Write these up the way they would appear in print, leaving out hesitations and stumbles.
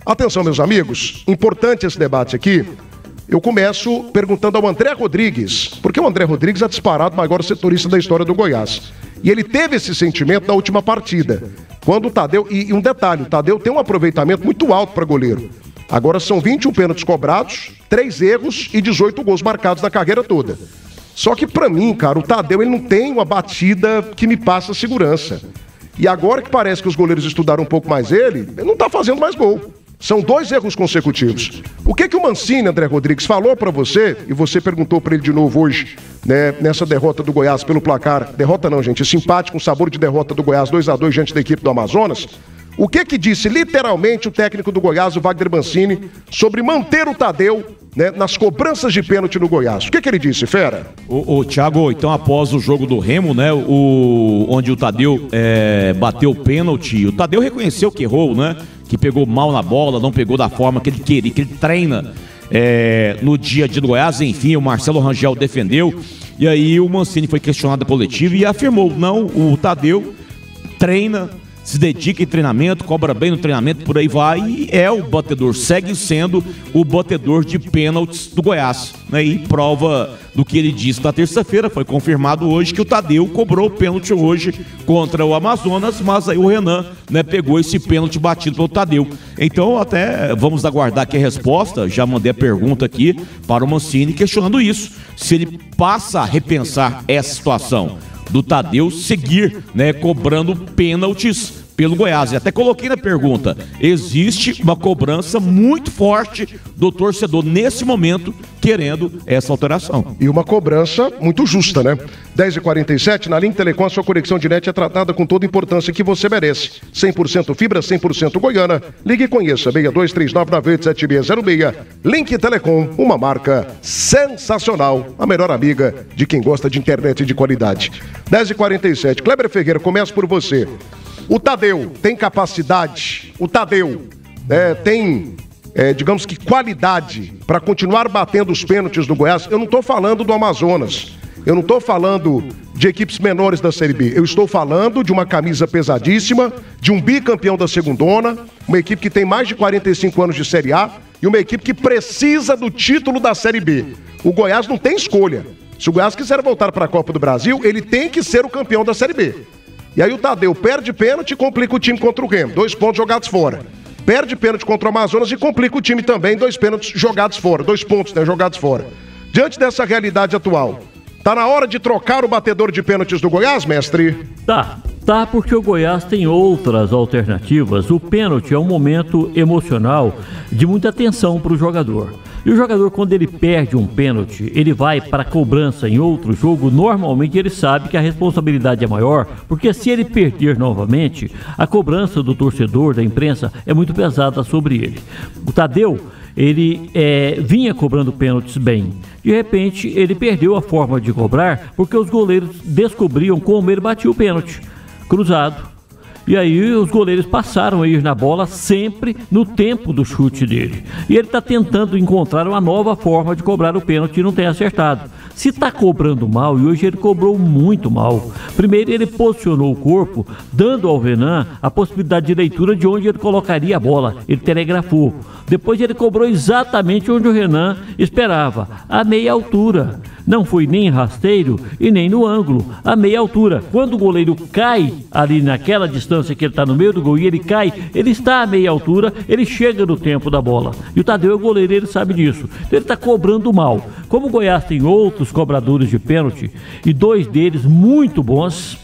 Atenção, meus amigos, importante esse debate aqui. Eu começo perguntando ao André Rodrigues, porque o André Rodrigues é disparado o maior setorista da história do Goiás. E ele teve esse sentimento na última partida. Quando o Tadeu, e um detalhe, o Tadeu tem um aproveitamento muito alto para goleiro. Agora são 21 pênaltis cobrados, 3 erros e 18 gols marcados na carreira toda. Só que pra mim, cara, o Tadeu ele não tem uma batida que me passa segurança. E agora que parece que os goleiros estudaram um pouco mais ele não tá fazendo mais gol. São 2 erros consecutivos. O que o Mancini, André Rodrigues, falou pra você, e você perguntou pra ele de novo hoje, né, nessa derrota do Goiás pelo placar, derrota não, gente, esse empate com sabor de derrota do Goiás 2-2 diante da equipe do Amazonas, o que disse literalmente o técnico do Goiás, o Wagner Mancini, sobre manter o Tadeu, né, nas cobranças de pênalti no Goiás? O que ele disse, fera? Thiago, então após o jogo do Remo, né, onde o Tadeu bateu o pênalti, o Tadeu reconheceu que errou, né, que pegou mal na bola, não pegou da forma que ele queria, que ele treina no dia a dia do Goiás. Enfim, o Marcelo Rangel defendeu, e aí o Mancini foi questionado da coletiva e afirmou, não, o Tadeu treina, se dedica em treinamento, cobra bem no treinamento, por aí vai, e é o batedor, segue sendo o batedor de pênaltis do Goiás, né? E prova do que ele disse na terça-feira, foi confirmado hoje que o Tadeu cobrou o pênalti hoje contra o Amazonas, mas aí o Renan, né, pegou esse pênalti batido pelo Tadeu. Então até vamos aguardar aqui a resposta, já mandei a pergunta aqui para o Mancini questionando isso, se ele passa a repensar essa situação do Tadeu seguir, né, cobrando pênaltis pelo Goiás. E até coloquei na pergunta, existe uma cobrança muito forte do torcedor nesse momento querendo essa alteração. E uma cobrança muito justa, né? 10h47, na Link Telecom, a sua conexão de net é tratada com toda a importância que você merece. 100% fibra, 100% goiana. Ligue e conheça, 6239987606. Link Telecom, uma marca sensacional, a melhor amiga de quem gosta de internet de qualidade. 10h47, Kleber Ferreira, começa por você. O Tadeu tem capacidade, o Tadeu tem, digamos que, qualidade para continuar batendo os pênaltis do Goiás. Eu não estou falando do Amazonas, eu não estou falando de equipes menores da Série B, eu estou falando de uma camisa pesadíssima, de um bicampeão da segundona, uma equipe que tem mais de 45 anos de Série A e uma equipe que precisa do título da Série B. O Goiás não tem escolha. Se o Goiás quiser voltar para a Copa do Brasil, ele tem que ser o campeão da Série B. E aí o Tadeu perde pênalti e complica o time contra o Remo. 2 pontos jogados fora. Perde pênalti contra o Amazonas e complica o time também. 2 pênaltis jogados fora. 2 pontos, né, jogados fora. Diante dessa realidade atual, tá na hora de trocar o batedor de pênaltis do Goiás, mestre? Tá, porque o Goiás tem outras alternativas. O pênalti é um momento emocional de muita tensão para o jogador. E o jogador, quando ele perde um pênalti, ele vai para a cobrança em outro jogo, normalmente ele sabe que a responsabilidade é maior, porque se ele perder novamente, a cobrança do torcedor, da imprensa, é muito pesada sobre ele. O Tadeu, ele vinha cobrando pênaltis bem. De repente, ele perdeu a forma de cobrar, porque os goleiros descobriam como ele batia o pênalti, cruzado. E aí os goleiros passaram a ir na bola sempre no tempo do chute dele. E ele está tentando encontrar uma nova forma de cobrar o pênalti e não tem acertado. Se está cobrando mal, e hoje ele cobrou muito mal. Primeiro ele posicionou o corpo, dando ao Renan a possibilidade de leitura de onde ele colocaria a bola. Ele telegrafou. Depois ele cobrou exatamente onde o Renan esperava, a meia altura. Não foi nem rasteiro e nem no ângulo, a meia altura. Quando o goleiro cai ali naquela distância que ele está no meio do gol e ele cai, ele está a meia altura, ele chega no tempo da bola. E o Tadeu é o goleiro, ele sabe disso. Então ele está cobrando mal. Como o Goiás tem outros cobradores de pênalti e 2 deles muito bons,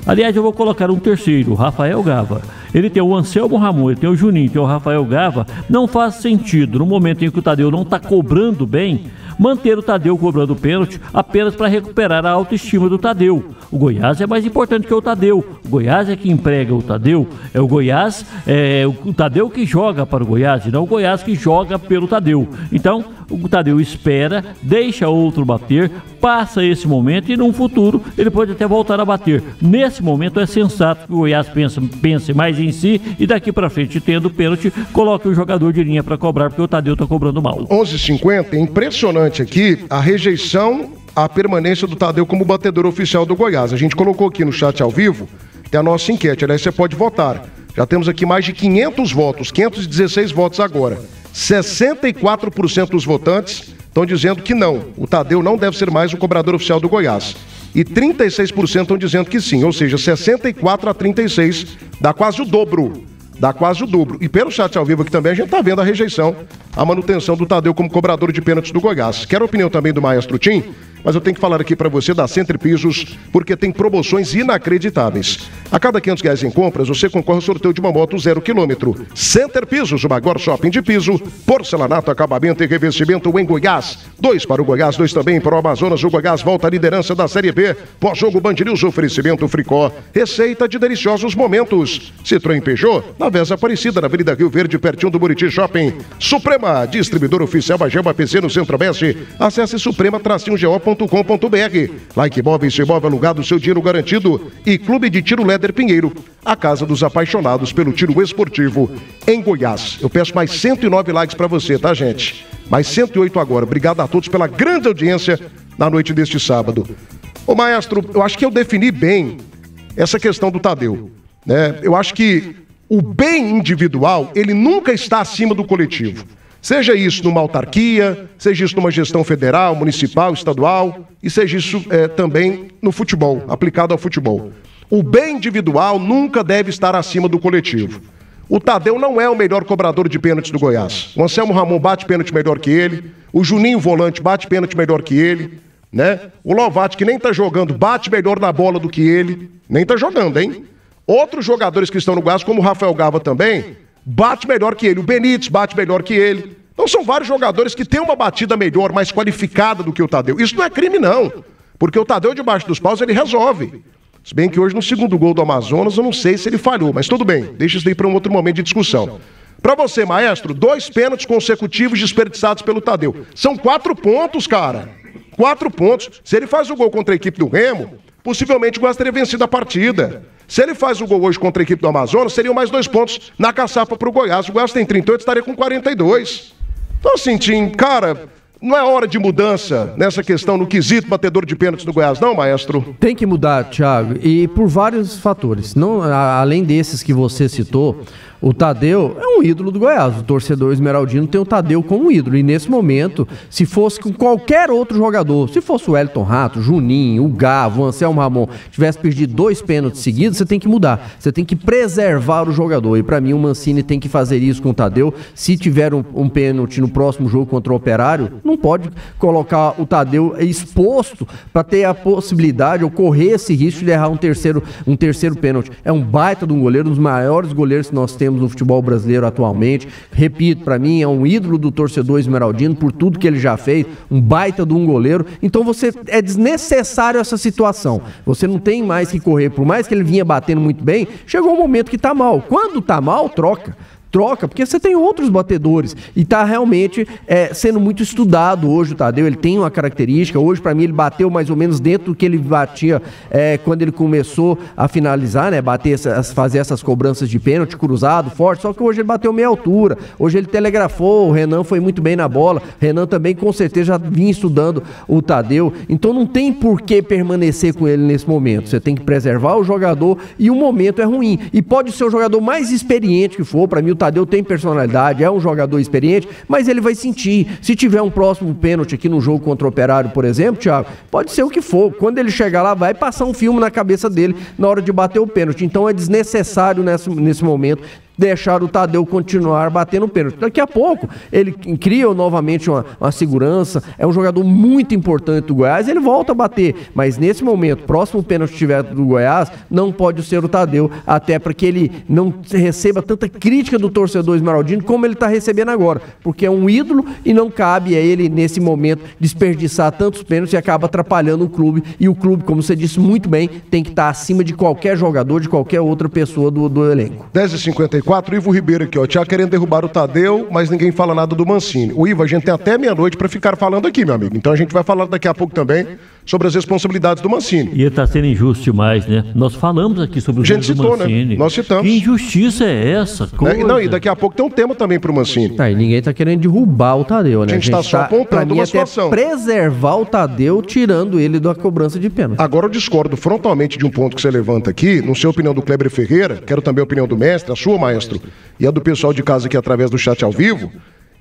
aliás, eu vou colocar um terceiro, o Rafael Gava. Ele tem o Anselmo Ramon, ele tem o Juninho, tem o Rafael Gava. Não faz sentido, no momento em que o Tadeu não está cobrando bem, manter o Tadeu cobrando pênalti apenas para recuperar a autoestima do Tadeu. O Goiás é mais importante que o Tadeu. O Goiás é que emprega o Tadeu. É o Goiás, o Tadeu que joga para o Goiás e não o Goiás que joga pelo Tadeu. Então, o Tadeu espera, deixa outro bater, passa esse momento e num futuro ele pode até voltar a bater. Nesse momento é sensato que o Goiás pense mais em si e daqui para frente, tendo pênalti, coloque o jogador de linha para cobrar, porque o Tadeu está cobrando mal. 11h50, é impressionante aqui a rejeição à permanência do Tadeu como batedor oficial do Goiás. A gente colocou aqui no chat ao vivo, tem a nossa enquete, aliás, você pode votar. Já temos aqui mais de 500 votos, 516 votos agora. 64% dos votantes estão dizendo que não, o Tadeu não deve ser mais o cobrador oficial do Goiás. E 36% estão dizendo que sim, ou seja, 64 a 36, dá quase o dobro. Dá quase o dobro. E pelo chat ao vivo aqui também a gente está vendo a rejeição, a manutenção do Tadeu como cobrador de pênaltis do Goiás. Quero a opinião também do Maestro Tim, mas eu tenho que falar aqui para você da Center Pisos, porque tem promoções inacreditáveis. A cada R$500 em compras, você concorre ao sorteio de uma moto 0 km. Center Pisos, o maior shopping de piso, porcelanato, acabamento e revestimento em Goiás. 2 para o Goiás, 2 também para o Amazonas. O Goiás volta à liderança da Série B. Pós-jogo Band News, oferecimento Fricó. Receita de deliciosos momentos. Citroën Peugeot, na Vesa Aparecida, na Avenida Rio Verde, pertinho do Buriti Shopping. Suprema, distribuidor oficial Bagema PC no Centro-Oeste. Acesse suprema-go.com.br. Like Móveis, se imóvel alugado, seu dinheiro garantido. E Clube de Tiro Léder Pinheiro, a casa dos apaixonados pelo tiro esportivo em Goiás. Eu peço mais 109 likes para você, tá, gente? Mais 108 agora. Obrigado a todos pela grande audiência na noite deste sábado. Ô, Maestro, eu acho que eu defini bem essa questão do Tadeu, né? Eu acho que o bem individual, ele nunca está acima do coletivo. Seja isso numa autarquia, seja isso numa gestão federal, municipal, estadual, e seja isso também no futebol, aplicado ao futebol. O bem individual nunca deve estar acima do coletivo. O Tadeu não é o melhor cobrador de pênaltis do Goiás. O Anselmo Ramon bate pênalti melhor que ele, o Juninho Volante bate pênalti melhor que ele, né? O Lovati, que nem tá jogando, bate melhor na bola do que ele, nem tá jogando, hein? Outros jogadores que estão no Goiás, como o Rafael Gava também, bate melhor que ele, o Benítez bate melhor que ele. Então são vários jogadores que têm uma batida melhor, mais qualificada do que o Tadeu. Isso não é crime não, porque o Tadeu debaixo dos paus ele resolve. Se bem que hoje no segundo gol do Amazonas eu não sei se ele falhou, mas tudo bem, deixa isso daí para um outro momento de discussão. Para você, Maestro, 2 pênaltis consecutivos desperdiçados pelo Tadeu. São 4 pontos, cara. 4 pontos. Se ele faz o gol contra a equipe do Remo, possivelmente o Goiás teria vencido a partida. Se ele faz o gol hoje contra a equipe do Amazonas, seriam mais 2 pontos na caçapa para o Goiás. O Goiás tem 38, estaria com 42. Então, assim, Tim, cara, não é hora de mudança nessa questão no quesito batedor de pênaltis do Goiás, não, Maestro? Tem que mudar, Thiago, e por vários fatores. Não, além desses que você citou, o Tadeu é um ídolo do Goiás. O torcedor esmeraldino tem o Tadeu como ídolo. E nesse momento, se fosse com qualquer outro jogador, se fosse o Wellington Rato, Juninho, o Gavo, o Anselmo Ramon, tivesse perdido 2 pênaltis seguidos, você tem que mudar. Você tem que preservar o jogador. E pra mim o Mancini tem que fazer isso com o Tadeu. Se tiver um pênalti no próximo jogo contra o Operário, não pode colocar o Tadeu exposto para ter a possibilidade ou correr esse risco de errar um terceiro pênalti. É um baita de um goleiro, um dos maiores goleiros que nós temos no futebol brasileiro atualmente. Repito, para mim é um ídolo do torcedor esmeraldino por tudo que ele já fez, um baita de um goleiro. Então é desnecessário essa situação. Você não tem mais que correr, por mais que ele vinha batendo muito bem, chegou um momento que tá mal. Quando tá mal, troca, porque você tem outros batedores e tá realmente sendo muito estudado hoje o Tadeu. Ele tem uma característica, hoje pra mim ele bateu mais ou menos dentro do que ele batia quando ele começou a finalizar, né, fazer essas cobranças de pênalti cruzado, forte, só que hoje ele bateu meia altura, hoje ele telegrafou, o Renan foi muito bem na bola, o Renan também com certeza já vinha estudando o Tadeu, então não tem por que permanecer com ele nesse momento. Você tem que preservar o jogador e o momento é ruim, e pode ser o jogador mais experiente que for. Pra mim o Tadeu tem personalidade, é um jogador experiente, mas ele vai sentir. Se tiver um próximo pênalti aqui no jogo contra o Operário, por exemplo, Thiago, pode ser o que for. Quando ele chegar lá, vai passar um filme na cabeça dele na hora de bater o pênalti. Então é desnecessário nesse momento deixar o Tadeu continuar batendo pênalti. Daqui a pouco ele cria novamente uma segurança, é um jogador muito importante do Goiás, ele volta a bater, mas nesse momento, próximo pênalti que tiver do Goiás, não pode ser o Tadeu, até para que ele não receba tanta crítica do torcedor esmeraldino como ele está recebendo agora, porque é um ídolo e não cabe a ele nesse momento desperdiçar tantos pênaltis e acaba atrapalhando o clube, e o clube, como você disse muito bem, tem que estar acima de qualquer jogador, de qualquer outra pessoa do elenco. 10h54 11:04, Ivo Ribeiro aqui, ó. Thiago querendo derrubar o Tadeu, mas ninguém fala nada do Mancini. O Ivo, a gente tem até meia-noite pra ficar falando aqui, meu amigo. Então a gente vai falar daqui a pouco também sobre as responsabilidades do Mancini. E ele tá sendo injusto demais, né? Nós falamos aqui sobre o A gente citou, Mancini. né? Nós citamos. Que injustiça é essa? Não, e daqui a pouco tem um tema também pro Mancini. E ninguém tá querendo derrubar o Tadeu, né? A gente tá só apontando pra mim, uma até situação. preservar o Tadeu, tirando ele da cobrança de pênalti. Agora eu discordo frontalmente de um ponto que você levanta aqui, não sei a opinião do Kleber Ferreira, quero também a opinião do mestre, a sua, maestro, e a do pessoal de casa aqui através do chat ao vivo.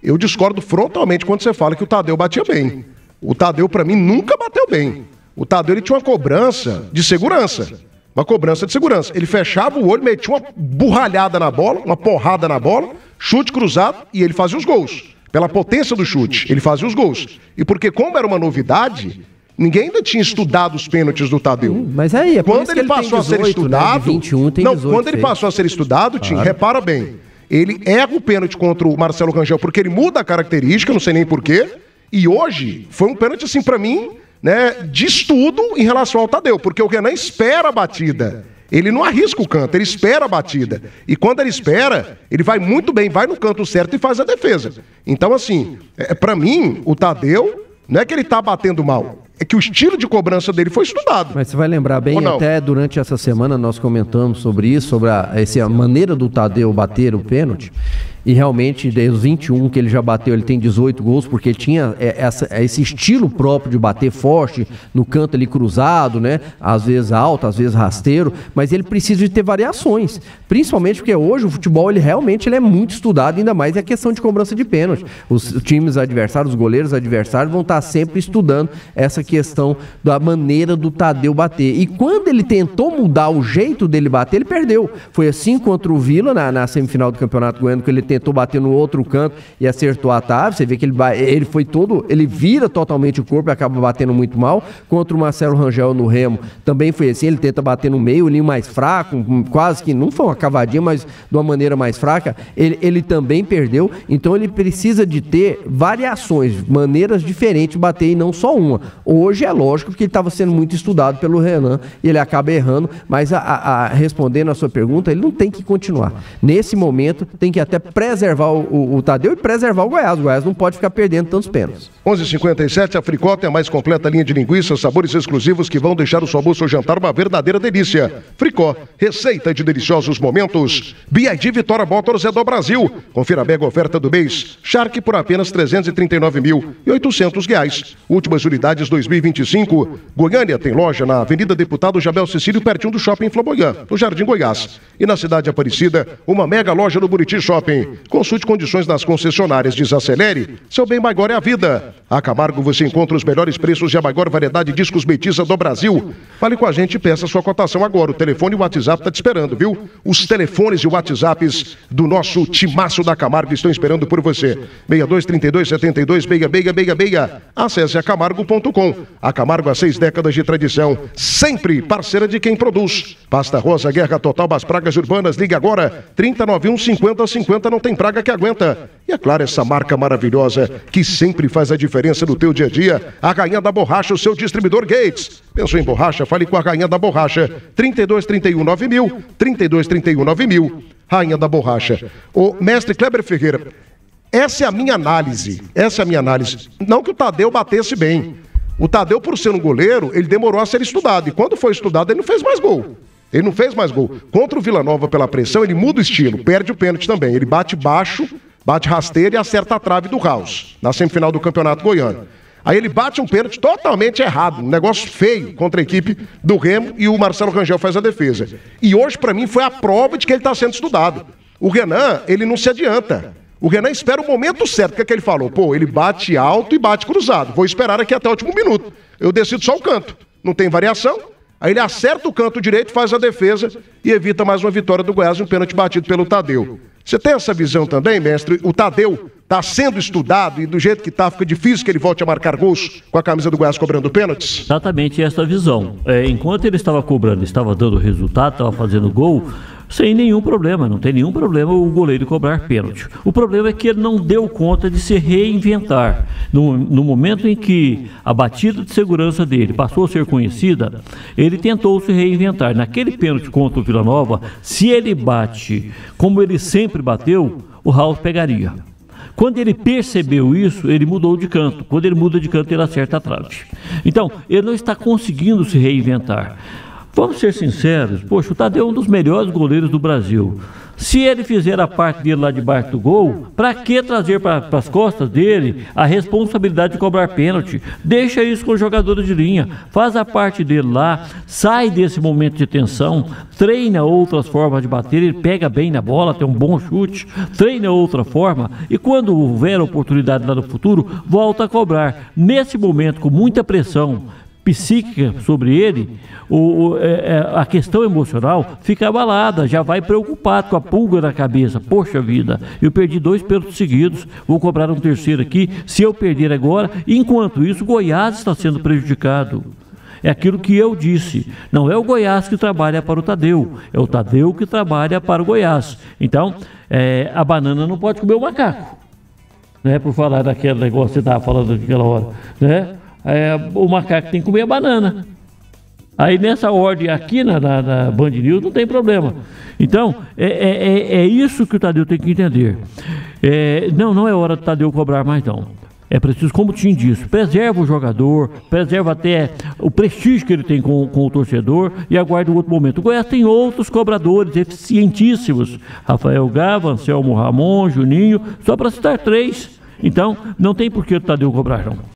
Eu discordo frontalmente quando você fala que o Tadeu batia bem. O Tadeu, pra mim, nunca bateu bem. O Tadeu, ele tinha uma cobrança de segurança. Uma cobrança de segurança. Ele fechava o olho, metia uma burralhada na bola, uma porrada na bola, chute cruzado, e ele fazia os gols. Pela potência do chute, ele fazia os gols. E porque, como era uma novidade, ninguém ainda tinha estudado os pênaltis do Tadeu. Mas aí, quando ele passou a ser estudado, né? 21 tem 18 quando ele passou a ser estudado, Tim, repara bem, ele erra o pênalti contra o Marcelo Rangel porque ele muda a característica, não sei nem porquê, e hoje foi um pênalti, assim, pra mim, né, de estudo em relação ao Tadeu, porque o Renan espera a batida. Ele não arrisca o canto, ele espera a batida. E quando ele espera, ele vai muito bem, vai no canto certo e faz a defesa. Então, assim, pra mim, o Tadeu, não é que ele tá batendo mal, é que o estilo de cobrança dele foi estudado. Mas você vai lembrar bem, até durante essa semana nós comentamos sobre isso, sobre a maneira do Tadeu bater o pênalti. E realmente, dos 21 que ele já bateu, ele tem 18 gols, porque ele tinha esse estilo próprio de bater forte, no canto ali cruzado, né? Às vezes alto, às vezes rasteiro, mas ele precisa de ter variações. Principalmente porque hoje o futebol, ele realmente é muito estudado, ainda mais é a questão de cobrança de pênalti. Os times adversários, os goleiros adversários vão estar sempre estudando essa questão da maneira do Tadeu bater. E quando ele tentou mudar o jeito dele bater, ele perdeu. Foi assim contra o Vila, na semifinal do Campeonato Goiano, que ele tentou bater no outro canto e acertou a trave. Você vê que ele foi todo, ele vira totalmente o corpo e acaba batendo muito mal. Contra o Marcelo Rangel no Remo, também foi assim, ele tenta bater no meio, o linho mais fraco, quase que, não foi uma cavadinha, mas de uma maneira mais fraca, ele também perdeu. Então ele precisa de ter variações, maneiras diferentes de bater e não só uma. Hoje é lógico que ele estava sendo muito estudado pelo Renan e ele acaba errando, mas respondendo a sua pergunta, ele não tem que continuar. Nesse momento, tem que até preservar o Tadeu e preservar o Goiás. O Goiás não pode ficar perdendo tantos pênaltis. 11:57, a Fricó tem a mais completa linha de linguiças, sabores exclusivos que vão deixar o seu almoço ou jantar uma verdadeira delícia. Fricó, receita de deliciosos momentos. BID Vitória Motors é do Brasil. Confira a mega oferta do mês. Shark por apenas R$ 339.800. Últimas unidades 2025. Goiânia tem loja na Avenida Deputado Jabel Cecílio, pertinho do Shopping Flamboyant, no Jardim Goiás. E na cidade Aparecida, uma mega loja no Buriti Shopping. Consulte condições nas concessionárias. Desacelere. Seu bem maior é a vida. A Camargo você encontra os melhores preços e a maior variedade de discos Metiza do Brasil. Fale com a gente e peça sua cotação agora. O telefone e o WhatsApp tá te esperando, viu? Os telefones e o WhatsApps do nosso timaço da Camargo estão esperando por você. 6232726666. Acesse acamargo.com. A Camargo há 6 décadas de tradição. Sempre parceira de quem produz. Pasta Rosa, Guerra Total das Pragas Urbanas. Ligue agora. 3091-5050. Não tem praga que aguenta. E é claro, essa marca maravilhosa que sempre faz a diferença no teu dia a dia. A Rainha da Borracha, o seu distribuidor Gates. Pensou em borracha? Fale com a Rainha da Borracha. 3231-9000. 3231-9000. Rainha da Borracha. O mestre Kleber Ferreira, essa é a minha análise. Essa é a minha análise. Não que o Tadeu batesse bem. O Tadeu, por ser um goleiro, ele demorou a ser estudado. E quando foi estudado, ele não fez mais gol. Ele não fez mais gol. Contra o Vila Nova pela pressão, ele muda o estilo. Perde o pênalti também. Ele bate baixo, bate rasteiro e acerta a trave do Raus, na semifinal do Campeonato Goiano. Aí ele bate um pênalti totalmente errado, um negócio feio contra a equipe do Remo e o Marcelo Rangel faz a defesa. E hoje, pra mim, foi a prova de que ele tá sendo estudado. O Renan, ele não se adianta. O Renan espera o momento certo, que é que ele falou. Pô, ele bate alto e bate cruzado. Vou esperar aqui até o último minuto. Eu decido só o canto. Não tem variação. Aí ele acerta o canto direito, faz a defesa e evita mais uma vitória do Goiás, um pênalti batido pelo Tadeu. Você tem essa visão também, mestre? O Tadeu está sendo estudado e do jeito que está, fica difícil que ele volte a marcar gols com a camisa do Goiás cobrando pênaltis? Exatamente essa visão. Enquanto ele estava cobrando, estava dando resultado, estava fazendo gol, sem nenhum problema, não tem nenhum problema o goleiro cobrar pênalti. O problema é que ele não deu conta de se reinventar. No momento em que a batida de segurança dele passou a ser conhecida, ele tentou se reinventar. Naquele pênalti contra o Vila Nova, se ele bate como ele sempre bateu, o Ralf pegaria. Quando ele percebeu isso, ele mudou de canto. Quando ele muda de canto, ele acerta a trave. Então, ele não está conseguindo se reinventar. Vamos ser sinceros, poxa, o Tadeu é um dos melhores goleiros do Brasil. Se ele fizer a parte dele lá debaixo do gol, para que trazer para as costas dele a responsabilidade de cobrar pênalti? Deixa isso com os jogadores de linha, faz a parte dele lá, sai desse momento de tensão, treina outras formas de bater, ele pega bem na bola, tem um bom chute, treina outra forma e quando houver oportunidade lá no futuro, volta a cobrar. Nesse momento, com muita pressão psíquica sobre ele, a questão emocional fica abalada, já vai preocupado com a pulga na cabeça. Poxa vida, eu perdi 2 pênaltis seguidos, vou cobrar um terceiro aqui, se eu perder agora, enquanto isso o Goiás está sendo prejudicado. É aquilo que eu disse, não é o Goiás que trabalha para o Tadeu, é o Tadeu que trabalha para o Goiás. Então, a banana não pode comer o macaco, né? Por falar daquele negócio que você estava falando naquela hora, né? O macaco tem que comer a banana. Aí nessa ordem aqui na Band News não tem problema. Então, é isso que o Tadeu tem que entender. Não é hora do Tadeu cobrar mais não. É preciso, como o Tim disse, preserva o jogador, preserva até o prestígio que ele tem com o torcedor e aguarda um outro momento. O Goiás tem outros cobradores eficientíssimos. Rafael Gava, Anselmo Ramon, Juninho, só para citar 3. Então, não tem por que o Tadeu cobrar não.